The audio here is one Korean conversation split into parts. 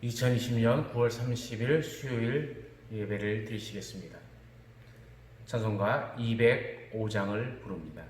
2020년 9월 30일 수요일 예배를 드리시겠습니다. 찬송가 205장을 부릅니다.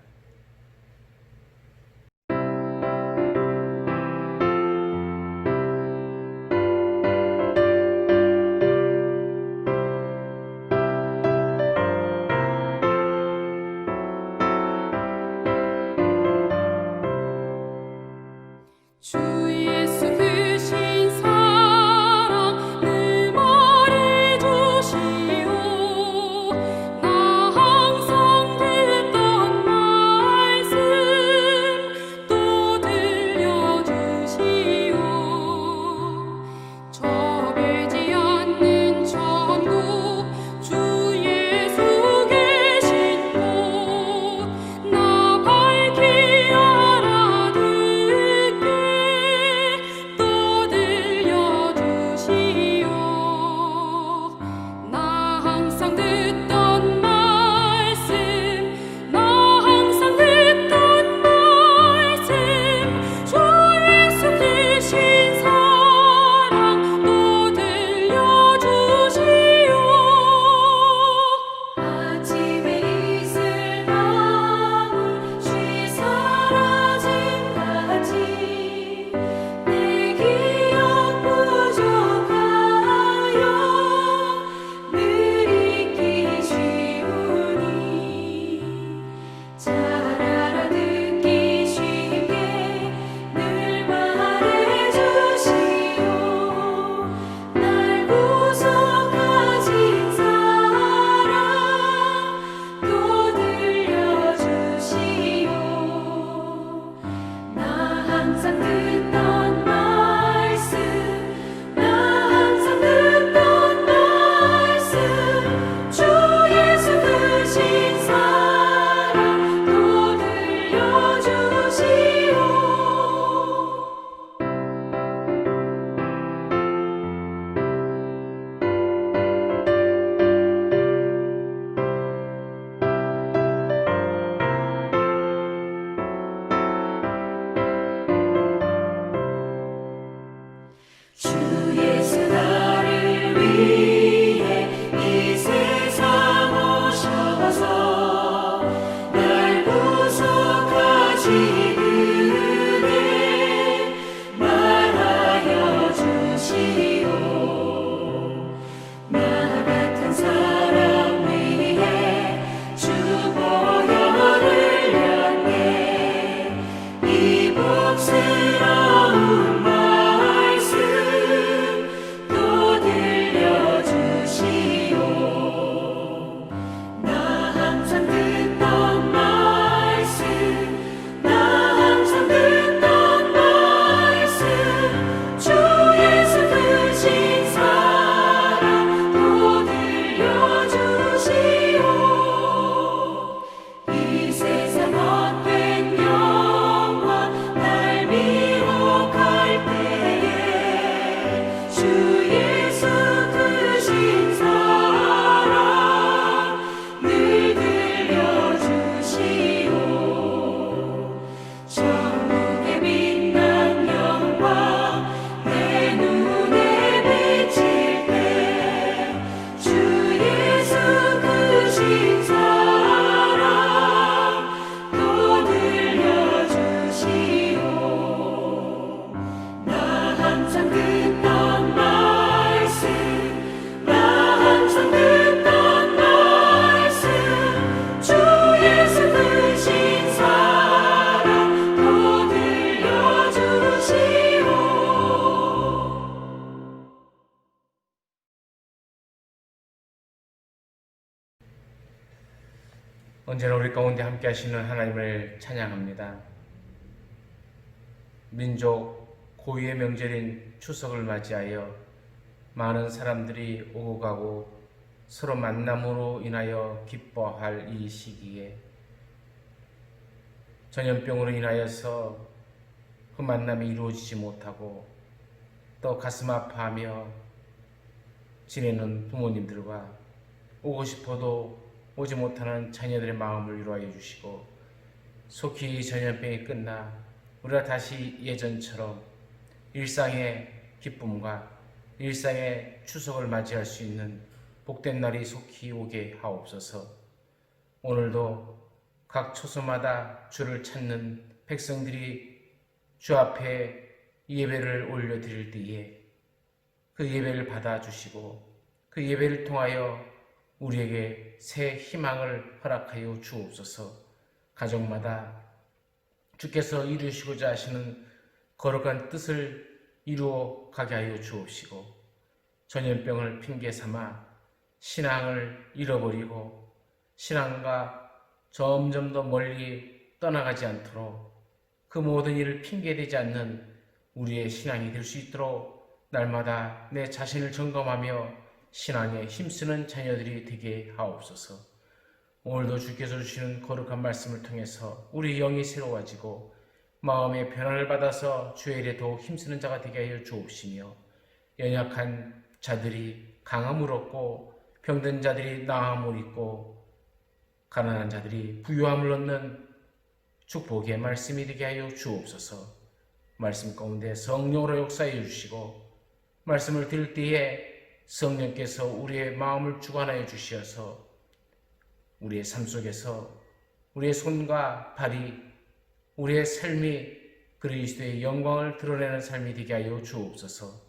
언제나 우리 가운데 함께 하시는 하나님을 찬양합니다. 민족 고유의 명절인 추석을 맞이하여 많은 사람들이 오고 가고 서로 만남으로 인하여 기뻐할 이 시기에 전염병으로 인하여서 그 만남이 이루어지지 못하고 또 가슴 아파하며 지내는 부모님들과 오고 싶어도 오지 못하는 자녀들의 마음을 위로하여 주시고 속히 전염병이 끝나 우리가 다시 예전처럼 일상의 기쁨과 일상의 추석을 맞이할 수 있는 복된 날이 속히 오게 하옵소서. 오늘도 각 처소마다 주를 찾는 백성들이 주 앞에 예배를 올려드릴 때에 그 예배를 받아주시고 그 예배를 통하여 우리에게 새 희망을 허락하여 주옵소서. 가정마다 주께서 이루시고자 하시는 거룩한 뜻을 이루어 가게 하여 주옵시고 전염병을 핑계 삼아 신앙을 잃어버리고 신앙과 점점 더 멀리 떠나가지 않도록 그 모든 일을 핑계대지 않는 우리의 신앙이 될 수 있도록 날마다 내 자신을 점검하며 신앙에 힘쓰는 자녀들이 되게 하옵소서. 오늘도 주께서 주시는 거룩한 말씀을 통해서 우리 영이 새로워지고 마음의 변화를 받아서 주의 일에 더욱 힘쓰는 자가 되게 하여 주옵시며 연약한 자들이 강함을 얻고 병든 자들이 나음을 입고 가난한 자들이 부유함을 얻는 축복의 말씀이 되게 하여 주옵소서. 말씀 가운데 성령으로 역사해 주시고 말씀을 들을 때에 성령께서 우리의 마음을 주관하여 주시어서 우리의 삶 속에서 우리의 손과 발이 우리의 삶이 그리스도의 영광을 드러내는 삶이 되게 하여 주옵소서.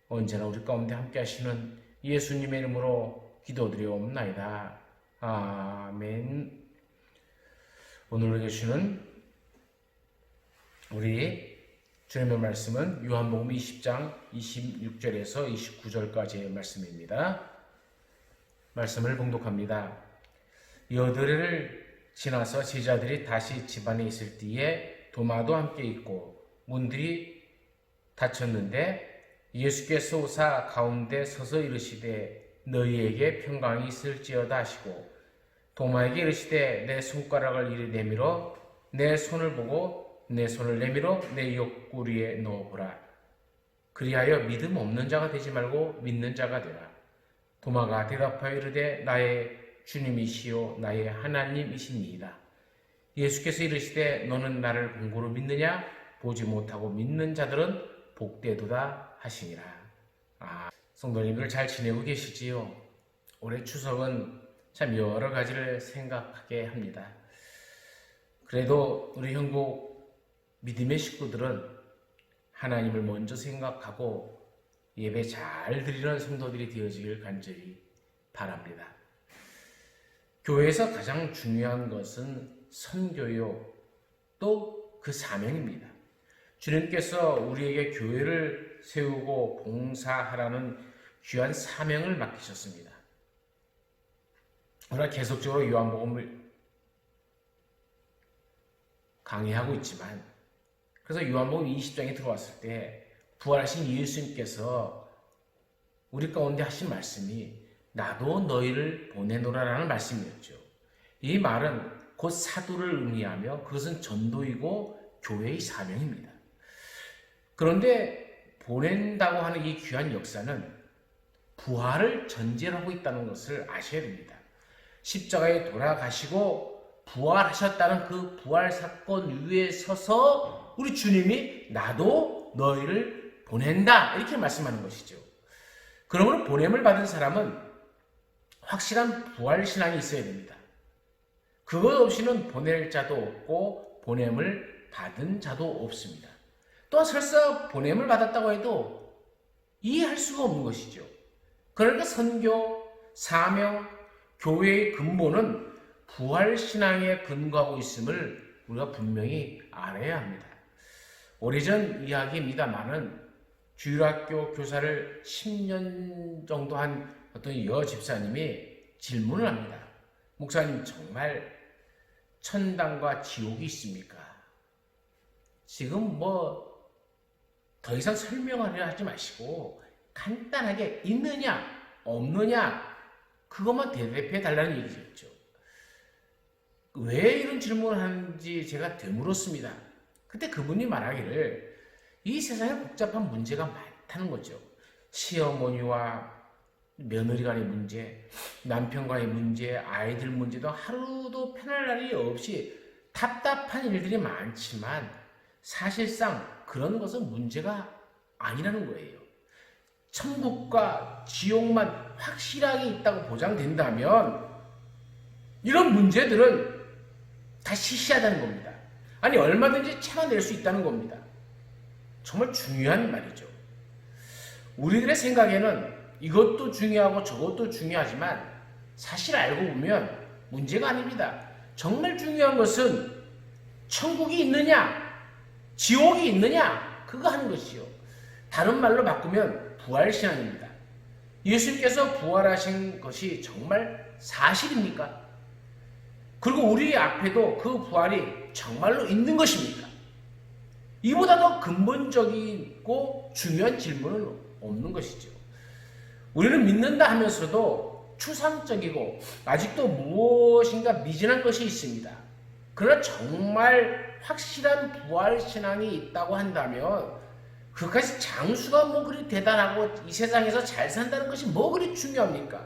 언제나 우리 가운데 함께 하시는 예수님의 이름으로 기도드리옵나이다. 아멘. 오늘 계시는 우리 주님의 말씀은 요한복음 20장 26절에서 29절까지의 말씀입니다. 말씀을 봉독합니다. 여드레를 지나서 제자들이 다시 집안에 있을 때에 도마도 함께 있고 문들이 닫혔는데 예수께서 오사 가운데 서서 이르시되 너희에게 평강이 있을지어다 하시고 도마에게 이르시되 내 손가락을 이리 내밀어 내 손을 보고 내 손을 내밀어 내 옆구리에 넣어보라. 그리하여 믿음 없는 자가 되지 말고 믿는 자가 되라. 도마가 대답하여 이르되 나의 주님이시요 나의 하나님이시니이다. 예수께서 이르시되 너는 나를 본고로 믿느냐? 보지 못하고 믿는 자들은 복되도다 하시니라. 성도님들 잘 지내고 계시지요? 올해 추석은 참 여러 가지를 생각하게 합니다. 그래도 우리 형국 믿음의 식구들은 하나님을 먼저 생각하고 예배 잘 드리는 성도들이 되어지길 간절히 바랍니다. 교회에서 가장 중요한 것은 선교요, 또 그 사명입니다. 주님께서 우리에게 교회를 세우고 봉사하라는 귀한 사명을 맡기셨습니다. 우리가 계속적으로 요한복음을 강의하고 있지만 그래서 요한복음 20장에 들어왔을 때 부활하신 예수님께서 우리 가운데 하신 말씀이 나도 너희를 보내노라라는 말씀이었죠. 이 말은 곧 사도를 의미하며 그것은 전도이고 교회의 사명입니다. 그런데 보낸다고 하는 이 귀한 역사는 부활을 전제로 하고 있다는 것을 아셔야 됩니다. 십자가에 돌아가시고 부활하셨다는 그 부활 사건 위에 서서 우리 주님이 나도 너희를 보낸다 이렇게 말씀하는 것이죠. 그러므로 보냄을 받은 사람은 확실한 부활 신앙이 있어야 됩니다. 그것 없이는 보낼 자도 없고 보냄을 받은 자도 없습니다. 또한 설사 보냄을 받았다고 해도 이해할 수가 없는 것이죠. 그러니까 선교, 사명, 교회의 근본은 부활 신앙에 근거하고 있음을 우리가 분명히 알아야 합니다. 오래전 이야기입니다만은 주일학교 교사를 10년 정도 한 어떤 여집사님이 질문을 합니다. 목사님, 정말 천당과 지옥이 있습니까? 지금 더 이상 설명하려 하지 마시고 간단하게 있느냐 없느냐 그것만 대답해 달라는 얘기였죠. 왜 이런 질문을 하는지 제가 되물었습니다. 그때 그분이 말하기를 이 세상에 복잡한 문제가 많다는 거죠. 시어머니와 며느리 간의 문제, 남편과의 문제, 아이들 문제도 하루도 편할 날이 없이 답답한 일들이 많지만 사실상 그런 것은 문제가 아니라는 거예요. 천국과 지옥만 확실하게 있다고 보장된다면 이런 문제들은 다 시시하다는 겁니다. 아니 얼마든지 참아낼 수 있다는 겁니다. 정말 중요한 말이죠. 우리들의 생각에는 이것도 중요하고 저것도 중요하지만 사실 알고 보면 문제가 아닙니다. 정말 중요한 것은 천국이 있느냐 지옥이 있느냐 그거 하는 것이요. 다른 말로 바꾸면 부활신앙입니다. 예수님께서 부활하신 것이 정말 사실입니까? 그리고 우리 앞에도 그 부활이 정말로 있는 것입니까? 이보다 더 근본적이고 중요한 질문은 없는 것이죠. 우리는 믿는다 하면서도 추상적이고 아직도 무엇인가 미진한 것이 있습니다. 그러나 정말 확실한 부활신앙이 있다고 한다면 그것이 장수가 뭐 그리 대단하고 이 세상에서 잘 산다는 것이 뭐 그리 중요합니까?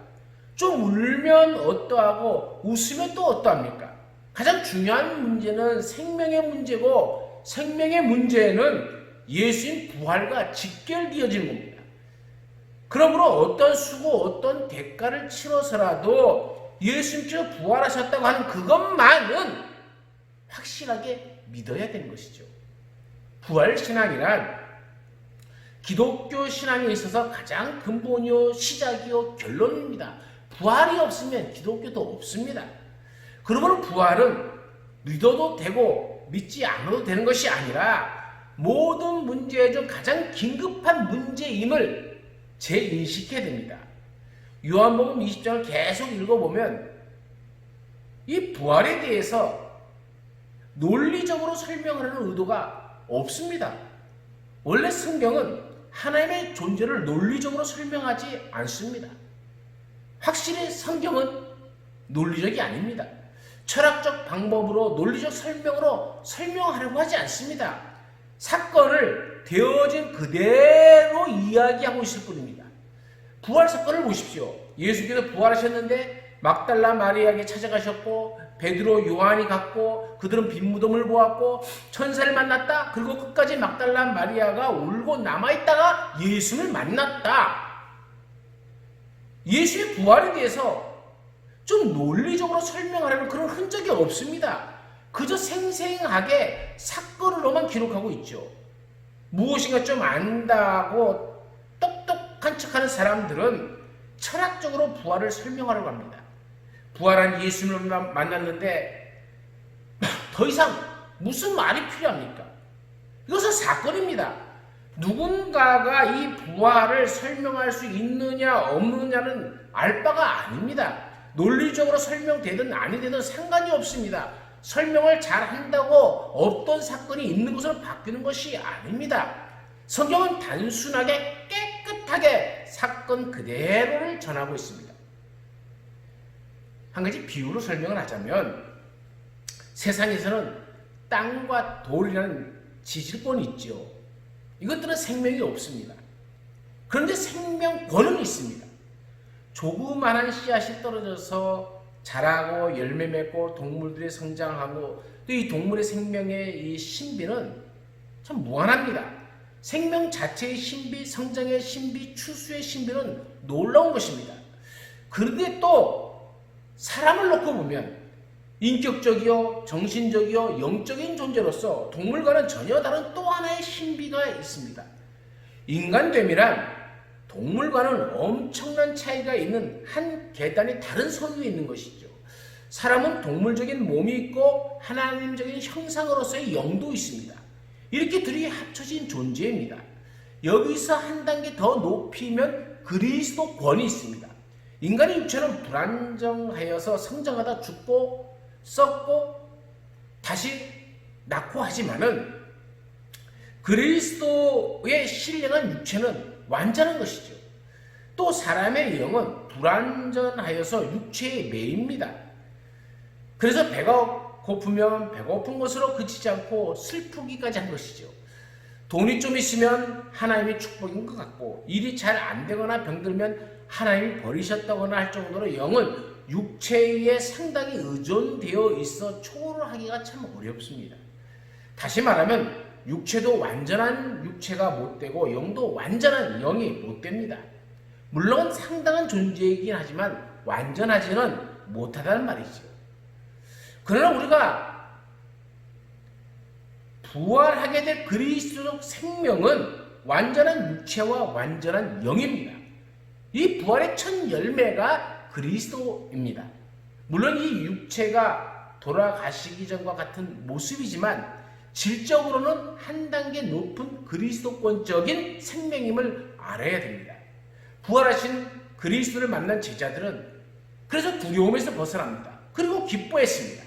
좀 울면 어떠하고 웃으면 또 어떠합니까? 가장 중요한 문제는 생명의 문제고 생명의 문제는 예수님 부활과 직결되어지는 겁니다. 그러므로 어떤 수고 어떤 대가를 치러서라도 예수님께서 부활하셨다고 하는 그것만은 확실하게 믿어야 되는 것이죠. 부활신앙이란 기독교 신앙에 있어서 가장 근본이요 시작이요 결론입니다. 부활이 없으면 기독교도 없습니다. 그러므로 부활은 믿어도 되고 믿지 않아도 되는 것이 아니라 모든 문제 중 가장 긴급한 문제임을 재인식해야 됩니다. 요한복음 20장을 계속 읽어보면 이 부활에 대해서 논리적으로 설명하는 의도가 없습니다. 원래 성경은 하나님의 존재를 논리적으로 설명하지 않습니다. 확실히 성경은 논리적이 아닙니다. 철학적 방법으로 논리적 설명으로 설명하려고 하지 않습니다. 사건을 되어진 그대로 이야기하고 있을 뿐입니다. 부활 사건을 보십시오. 예수께서 부활하셨는데 막달라 마리아에게 찾아가셨고 베드로 요한이 갔고 그들은 빈 무덤을 보았고 천사를 만났다. 그리고 끝까지 막달라 마리아가 울고 남아있다가 예수를 만났다. 예수의 부활에 대해서 좀 논리적으로 설명하려는 그런 흔적이 없습니다. 그저 생생하게 사건으로만 기록하고 있죠. 무엇인가 좀 안다고 똑똑한 척하는 사람들은 철학적으로 부활을 설명하려고 합니다. 부활한 예수님을 만났는데 더 이상 무슨 말이 필요합니까? 이것은 사건입니다. 누군가가 이 부활을 설명할 수 있느냐 없느냐는 알 바가 아닙니다. 논리적으로 설명되든 아니되든 상관이 없습니다. 설명을 잘 한다고 없던 사건이 있는 것으로 바뀌는 것이 아닙니다. 성경은 단순하게 깨끗하게 사건 그대로를 전하고 있습니다. 한 가지 비유로 설명을 하자면 세상에서는 땅과 돌이라는 지질권이 있죠. 이것들은 생명이 없습니다. 그런데 생명권은 있습니다. 조그만한 씨앗이 떨어져서 자라고 열매 맺고 동물들이 성장하고 또 이 동물의 생명의 이 신비는 참 무한합니다. 생명 자체의 신비, 성장의 신비, 추수의 신비는 놀라운 것입니다. 그런데 또 사람을 놓고 보면 인격적이요, 정신적이요, 영적인 존재로서 동물과는 전혀 다른 또 하나의 신비가 있습니다. 인간됨이란 동물과는 엄청난 차이가 있는 한 계단이 다른 선 위에 있는 것이죠. 사람은 동물적인 몸이 있고 하나님적인 형상으로서의 영도 있습니다. 이렇게 둘이 합쳐진 존재입니다. 여기서 한 단계 더 높이면 그리스도권이 있습니다. 인간의 육체는 불안정하여서 성장하다 죽고 썩고 다시 낳고 하지만은 그리스도의 신령한 육체는 완전한 것이죠. 또 사람의 영은 불완전하여서 육체에 매입니다. 그래서 배가 고프면 배고픈 것으로 그치지 않고 슬프기까지 한 것이죠. 돈이 좀 있으면 하나님의 축복인 것 같고 일이 잘 안 되거나 병들면 하나님이 버리셨다거나 할 정도로 영은 육체에 상당히 의존되어 있어 초월하기가 참 어렵습니다. 다시 말하면 육체도 완전한 육체가 못 되고 영도 완전한 영이 못 됩니다. 물론 상당한 존재이긴 하지만 완전하지는 못하다는 말이죠. 그러나 우리가 부활하게 될 그리스도적 생명은 완전한 육체와 완전한 영입니다. 이 부활의 첫 열매가 그리스도입니다. 물론 이 육체가 돌아가시기 전과 같은 모습이지만 질적으로는 한 단계 높은 그리스도권적인 생명임을 알아야 됩니다. 부활하신 그리스도를 만난 제자들은 그래서 두려움에서 벗어납니다. 그리고 기뻐했습니다.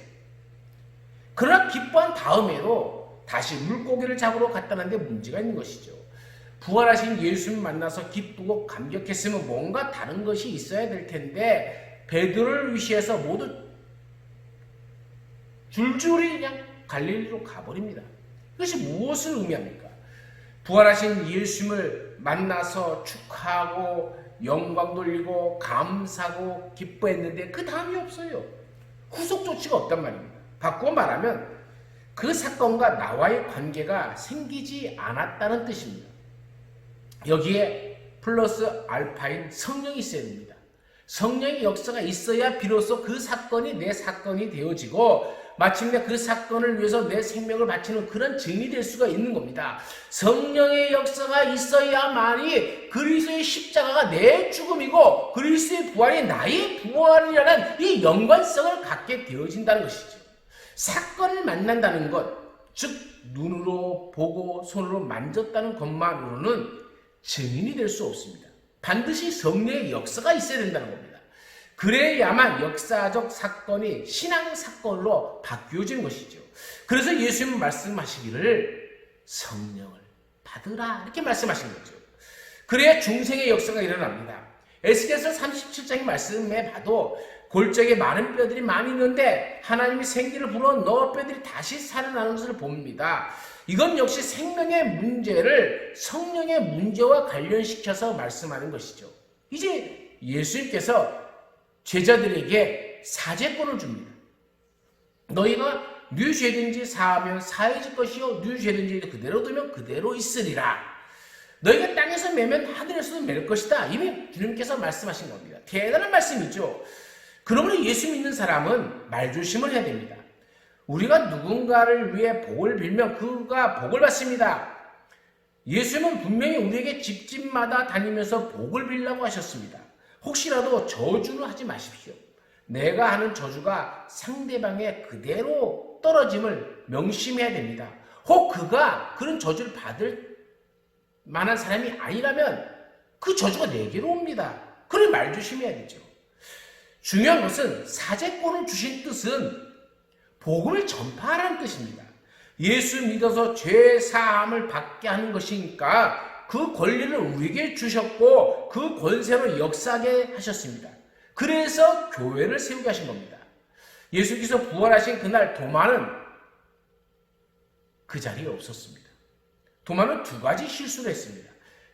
그러나 기뻐한 다음에도 다시 물고기를 잡으러 갔다는데 문제가 있는 것이죠. 부활하신 예수님 만나서 기쁘고 감격했으면 뭔가 다른 것이 있어야 될 텐데 베드로를 위시해서 모두 줄줄이 그냥 갈릴리로 가버립니다. 이것이 무엇을 의미합니까? 부활하신 예수님을 만나서 축하하고 영광 돌리고 감사하고 기뻐했는데 그 다음이 없어요. 후속 조치가 없단 말입니다. 바꾸어 말하면 그 사건과 나와의 관계가 생기지 않았다는 뜻입니다. 여기에 플러스 알파인 성령이 있어야 됩니다. 성령의 역사가 있어야 비로소 그 사건이 내 사건이 되어지고 마침내 그 사건을 위해서 내 생명을 바치는 그런 증인이 될 수가 있는 겁니다. 성령의 역사가 있어야만이 그리스도의 십자가가 내 죽음이고 그리스도의 부활이 나의 부활이라는 이 연관성을 갖게 되어진다는 것이죠. 사건을 만난다는 것, 즉 눈으로 보고 손으로 만졌다는 것만으로는 증인이 될 수 없습니다. 반드시 성령의 역사가 있어야 된다는 겁니다. 그래야만 역사적 사건이 신앙 사건으로 바뀌어지는 것이죠. 그래서 예수님은 말씀하시기를 성령을 받으라 이렇게 말씀하신 거죠. 그래야 중생의 역사가 일어납니다. 에스겔서 37장의 말씀에 봐도 골짜기에 많은 뼈들이 많이 있는데 하나님이 생기를 불어넣어 뼈들이 다시 살아나는 것을 봅니다. 이건 역시 생명의 문제를 성령의 문제와 관련시켜서 말씀하는 것이죠. 이제 예수님께서 제자들에게 사죄권을 줍니다. 너희가 네 죄든지 사하면 사해질 것이요 네 죄든지 그대로 두면 그대로 있으리라. 너희가 땅에서 매면 하늘에서도 맬 것이다. 이미 주님께서 말씀하신 겁니다. 대단한 말씀이죠. 그러므로 예수 믿는 사람은 말조심을 해야 됩니다. 우리가 누군가를 위해 복을 빌면 그가 복을 받습니다. 예수님은 분명히 우리에게 집집마다 다니면서 복을 빌라고 하셨습니다. 혹시라도 저주를 하지 마십시오. 내가 하는 저주가 상대방에 그대로 떨어짐을 명심해야 됩니다. 혹 그가 그런 저주를 받을 만한 사람이 아니라면 그 저주가 내게로 옵니다. 그래 말조심해야 되죠. 중요한 것은 사죄권을 주신 뜻은 복음을 전파하라는 뜻입니다. 예수 믿어서 죄 사함을 받게 하는 것이니까 그 권리를 우리에게 주셨고 그 권세로 역사하게 하셨습니다. 그래서 교회를 세우게 하신 겁니다. 예수께서 부활하신 그날 도마는 그 자리에 없었습니다. 도마는 두 가지 실수를 했습니다.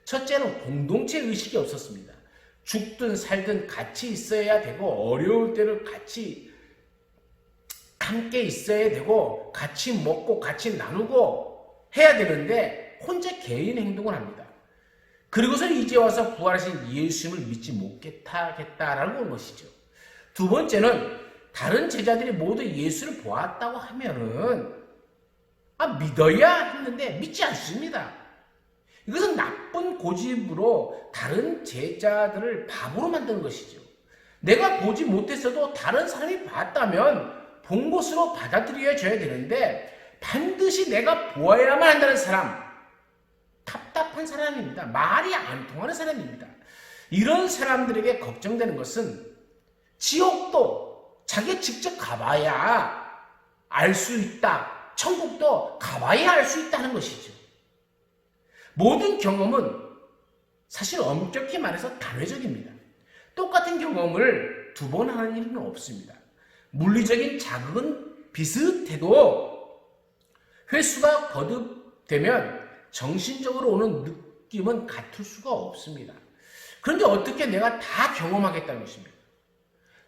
첫째는 공동체 의식이 없었습니다. 죽든 살든 같이 있어야 되고 어려울 때는 같이 함께 있어야 되고 같이 먹고 같이 나누고 해야 되는데 혼자 개인 행동을 합니다. 그리고서 이제 와서 부활하신 예수님을 믿지 못하겠다라는 것이죠. 두 번째는 다른 제자들이 모두 예수를 보았다고 하면은 믿어야 했는데 믿지 않습니다. 이것은 나쁜 고집으로 다른 제자들을 바보로 만드는 것이죠. 내가 보지 못했어도 다른 사람이 봤다면 본 것으로 받아들여져야 되는데 반드시 내가 보아야만 한다는 사람, 답답한 사람입니다. 말이 안 통하는 사람입니다. 이런 사람들에게 걱정되는 것은 지옥도 자기가 직접 가봐야 알 수 있다. 천국도 가봐야 알 수 있다는 것이죠. 모든 경험은 사실 엄격히 말해서 단회적입니다. 똑같은 경험을 두 번 하는 일은 없습니다. 물리적인 자극은 비슷해도 횟수가 거듭되면 정신적으로 오는 느낌은 같을 수가 없습니다. 그런데 어떻게 내가 다 경험하겠다는 것입니까?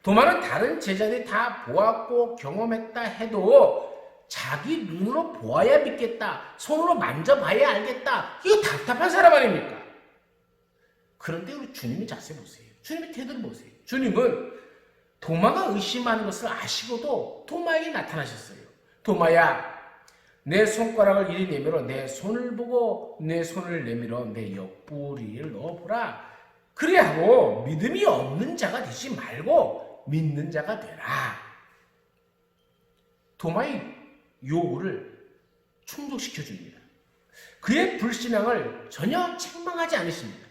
도마는 다른 제자들이 다 보았고 경험했다 해도 자기 눈으로 보아야 믿겠다, 손으로 만져봐야 알겠다, 이거 답답한 사람 아닙니까? 그런데 우리 주님의 자세 보세요. 주님의 태도를 보세요. 주님은 도마가 의심하는 것을 아시고도 도마에게 나타나셨어요. 도마야, 내 손가락을 이리 내밀어 내 손을 보고 내 손을 내밀어 내 옆구리를 넣어보라. 그래 하고 믿음이 없는 자가 되지 말고 믿는 자가 되라. 도마의 요구를 충족시켜줍니다. 그의 불신앙을 전혀 책망하지 않으십니다.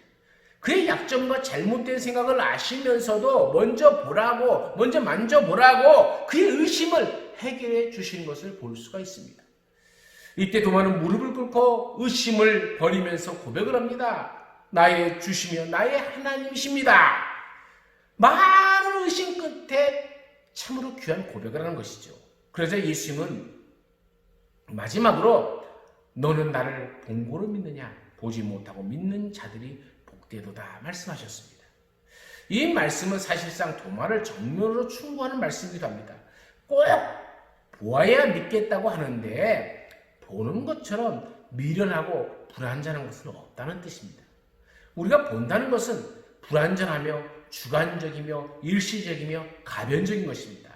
그의 약점과 잘못된 생각을 아시면서도 먼저 보라고, 먼저 만져보라고 그의 의심을 해결해 주시는 것을 볼 수가 있습니다. 이때 도마는 무릎을 꿇고 의심을 버리면서 고백을 합니다. 나의 주시며 나의 하나님이십니다. 많은 의심 끝에 참으로 귀한 고백을 하는 것이죠. 그래서 예수님은 마지막으로 너는 나를 본고로 믿느냐? 보지 못하고 믿는 자들이 복되도다 말씀하셨습니다. 이 말씀은 사실상 도마를 정면으로 충고하는 말씀이기도 합니다. 꼭 보아야 믿겠다고 하는데 보는 것처럼 미련하고 불완전한 것은 없다는 뜻입니다. 우리가 본다는 것은 불완전하며 주관적이며 일시적이며 가변적인 것입니다.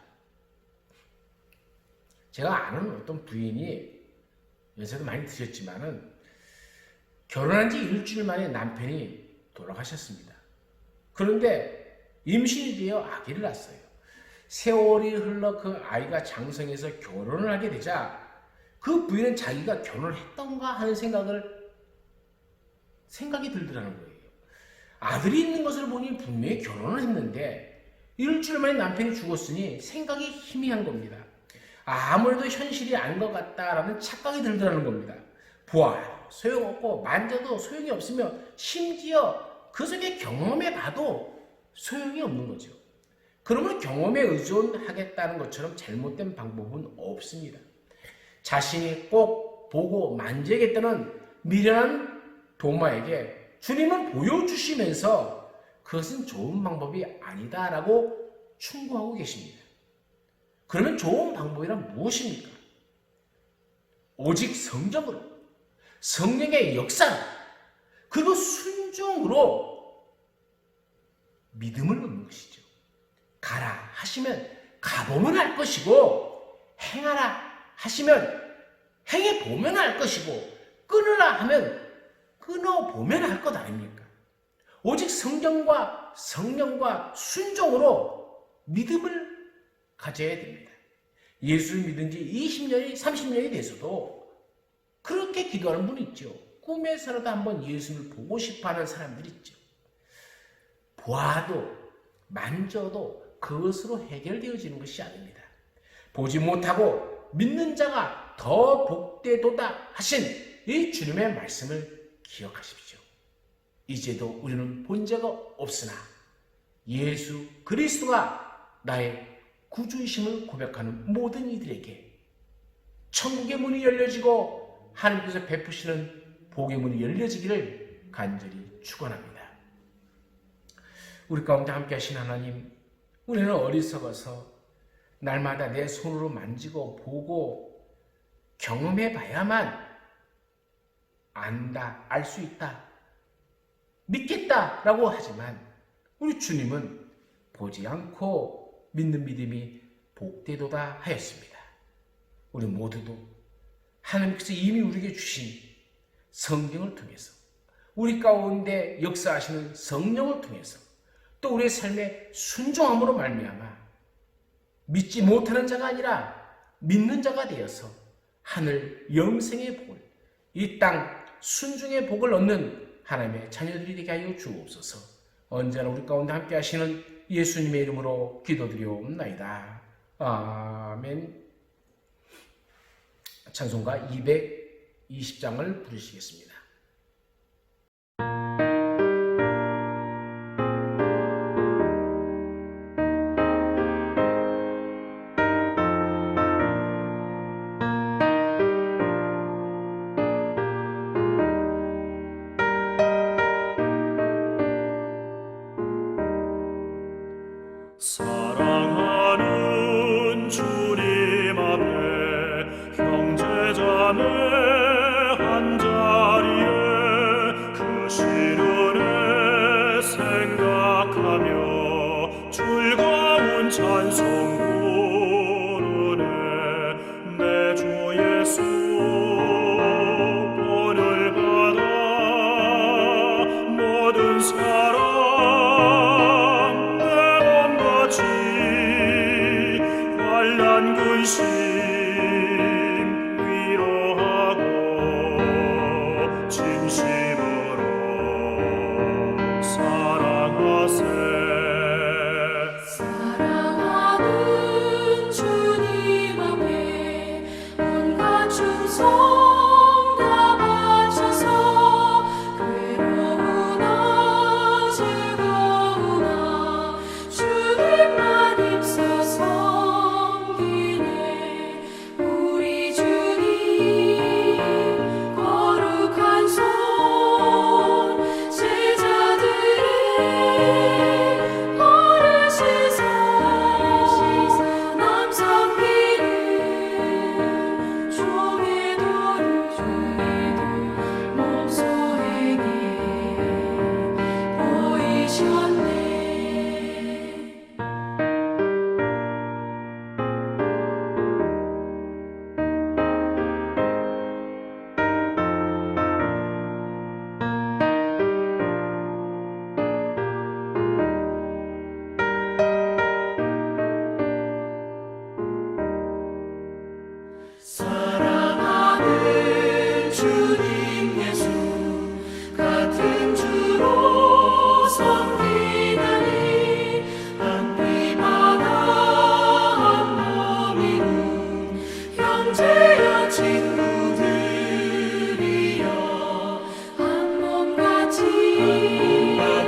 제가 아는 어떤 부인이 연세도 많이 드셨지만은 결혼한 지 일주일 만에 남편이 돌아가셨습니다. 그런데 임신이 되어 아기를 낳았어요. 세월이 흘러 그 아이가 장성해서 결혼을 하게 되자 그 부인은 자기가 결혼을 했던가 하는 생각이 들더라는 거예요. 아들이 있는 것을 보니 분명히 결혼을 했는데 일주일 만에 남편이 죽었으니 생각이 희미한 겁니다. 아무래도 현실이 아닌 것 같다라는 착각이 들더라는 겁니다. 보아도 소용없고 만져도 소용이 없으며 심지어 그 속에 경험해봐도 소용이 없는 거죠. 그러면 경험에 의존하겠다는 것처럼 잘못된 방법은 없습니다. 자신이 꼭 보고 만져야겠다는 미련한 도마에게 주님은 보여주시면서 그것은 좋은 방법이 아니다라고 충고하고 계십니다. 그러면 좋은 방법이란 무엇입니까? 오직 성령으로, 성령의 역사로, 그리고 순종으로 믿음을 얻는 것이죠. 가라 하시면 가보면 알 것이고, 행하라 하시면 행해보면 알 것이고, 끊으라 하면 끊어보면 알 것 아닙니까? 오직 성령과 성령과 순종으로 믿음을 가져야 됩니다. 예수를 믿은 지 20년이 30년이 돼서도 그렇게 기도하는 분이 있죠. 꿈에서라도 한번 예수를 보고 싶어하는 사람들이 있죠. 보아도 만져도 그것으로 해결되어지는 것이 아닙니다. 보지 못하고 믿는 자가 더 복되도다 하신 이 주님의 말씀을 기억하십시오. 이제도 우리는 본 자가 없으나 예수 그리스도가 나의 구주이심을 고백하는 모든 이들에게 천국의 문이 열려지고 하나님께서 베푸시는 복의 문이 열려지기를 간절히 축원합니다. 우리 가운데 함께 하신 하나님, 우리는 어리석어서 날마다 내 손으로 만지고 보고 경험해 봐야만 안다, 알 수 있다, 믿겠다라고 하지만 우리 주님은 보지 않고 믿는 믿음이 복되도다 하였습니다. 우리 모두도 하나님께서 이미 우리에게 주신 성경을 통해서, 우리 가운데 역사하시는 성령을 통해서, 또 우리의 삶의 순종함으로 말미암아 믿지 못하는 자가 아니라 믿는 자가 되어서 하늘 영생의 복을, 이 땅 순종의 복을 얻는 하나님의 자녀들이 되게 하여 주옵소서. 언제나 우리 가운데 함께 하시는 예수님의 이름으로 기도드리옵나이다. 아멘. 찬송가 220장을 부르시겠습니다. 사랑하는 주님 앞에 찬양하며 즐거운 찬송 부르네. 내 주 예수 본을 받아 모든 사람 내 몸같이 환난 근심 위로하고 진심으로 사랑하세. 사랑하는 주님 앞에 온갖 충성 다 바쳐서 괴로우나 즐거우나 주님만 힘써 섬기네. 우리 주님 거룩한 손 제자들의 어르시사 남 섬기는 종의 도를 목소에게 보이셨네. 사랑하는 주님 예수 같은 주로 섬기나니 한 피바다 한 몸이군 형제여 친구들이여 한 몸같이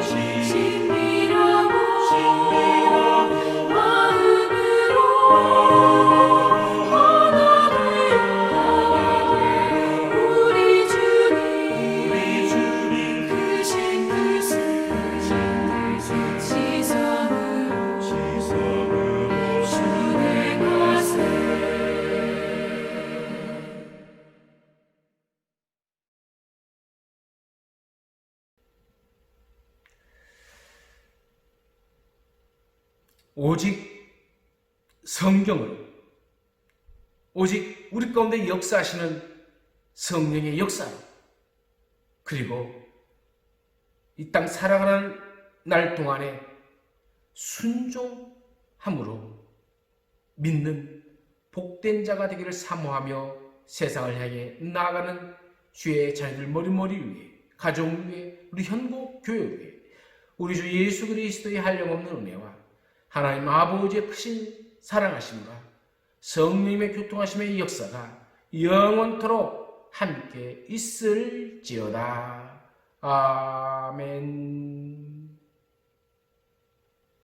친밀하고 마음으로 하나 되어 우리 주님 크신 뜻을 지성으로 준행하세. 오직 성경으로, 오직 우리 가운데 역사하시는 성령의 역사로, 그리고 이 땅 살아가는 날 동안에 순종함으로 믿는 복된 자가 되기를 사모하며 세상을 향해 나아가는 주의 자녀들 머리머리 위에, 가정 위에, 우리 현고 교회 위에 우리 주 예수 그리스도의 한량없는 은혜와 하나님 아버지의 크신 사랑하심과 성령님의 교통하심의 역사가 영원토록 함께 있을지어다. 아멘.